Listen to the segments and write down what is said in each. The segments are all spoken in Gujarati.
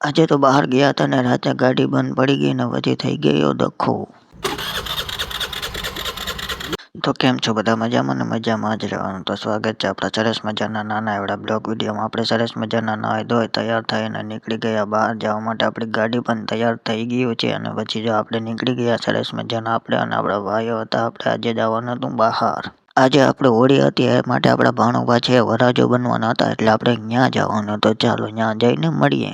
આજે તો બહાર ગયા હતા ને રાતે ગાડી બંધ પડી ગઈ ને પછી થઈ ગયો ડખો. તો કેમ છો બધા? મજામાં ને મજામાં જ રહેવાનું. તો સ્વાગત છે આપણા સરસ મજાના નાના એવડા બ્લોગ વિડીયોમાં. આપણે સરસ મજાના નાહી ધોઈ તૈયાર થઈને નીકળી ગયા બહાર જવા માટે. આપણી ગાડી પણ તૈયાર થઈ ગયું છે અને પછી જો આપણે નીકળી ગયા સરસ મજાના આપણે અને આપણા ભાઈઓ હતા. આપણે આજે જવાનું હતું બહાર. આજે આપણે હોળી હતી એ માટે આપણા ભાણુભા છે વરાજો બનવાના હતા એટલે આપણે ત્યાં જવાનું. તો ચાલો ત્યાં જઈને મળીએ.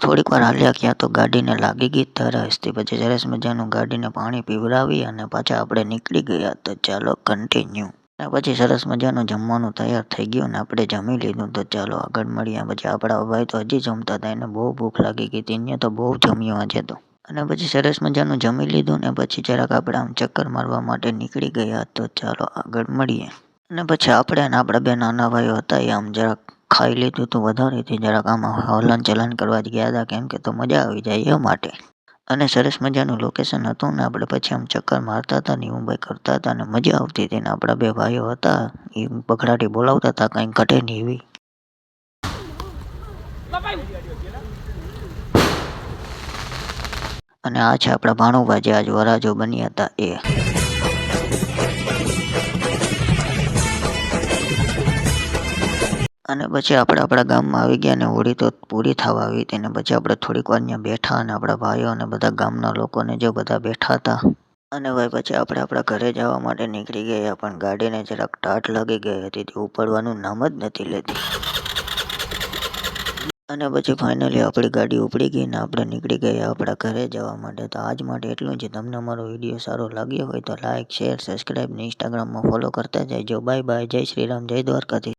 થોડીક વાર હાલ્યા ગયા તો ગાડીને લાગી ગઈ તરસથી. પછી સરસ મજાનું ગાડીને પાણી પીવડાવી અને પાછા આપણે નીકળી ગયા. તો ચાલો કન્ટિન્યુ. અને પછી સરસ મજાનું જમવાનું તૈયાર થઈ ગયું ને આપણે જમી લીધું. તો ચાલો આગળ મળીએ. પછી આપણા ભાઈ તો હજી જમતા હતા, એને બહુ ભૂખ લાગી ગઈ હતી. એને તો બહુ જમ્યું આજે તો. અને પછી સરસ મજાનું જમી લીધું ને પછી જરાક આપણે આમ ચક્કર મારવા માટે નીકળી ગયા. તો ચાલો આગળ મળીએ. અને પછી આપણે અને આપણા બે નાના ભાઈઓ હતા એ આમ જરાક ખાઈ લીધું હતું વધારેથી. જરાક આમાં હલન ચલન કરવા જ ગયા હતા કેમ કે તો મજા આવી જાય એ માટે. અને સરસ મજાનું લોકેશન હતું ને આપણે પછી આમ ચક્કર મારતા હતા ને એવું ભાઈ કરતા હતા ને મજા આવતી હતી. ને આપણા બે ભાઈઓ હતા એ બખડાટી બોલાવતા હતા કંઈ ઘટે નહીં એવી. અને આ છે આપણા ભાણુભા જે આજ વરાજો બન્યા હતા એ. અને પછી આપણે આપણા ગામમાં આવી ગયા ને હોળી તો પૂરી થવા આવી હતી. ને પછી આપણે થોડીક વાર ત્યાં બેઠા અને આપણા ભાઈઓ અને બધા ગામના લોકોને જો બધા બેઠા હતા. અને ભાઈ પછી આપણે આપણા ઘરે જવા માટે નીકળી ગયા પણ ગાડીને જરાક ટાટ લાગી ગઈ હતી તે ઉપડવાનું નામ જ નથી લેતી. અને પછી ફાઇનલી આપણી ગાડી ઉપડી ગઈ ને આપણે નીકળી ગયા આપણા ઘરે જવા માટે. તો આજ માટે એટલું જ. તમને અમારો વિડીયો સારો લાગ્યો હોય તો લાઇક શેર સબસ્ક્રાઈબ ને ઇન્સ્ટાગ્રામમાં ફોલો કરતા જજો. Bye bye. જય શ્રી રામ, જય દ્વારકાધીશ.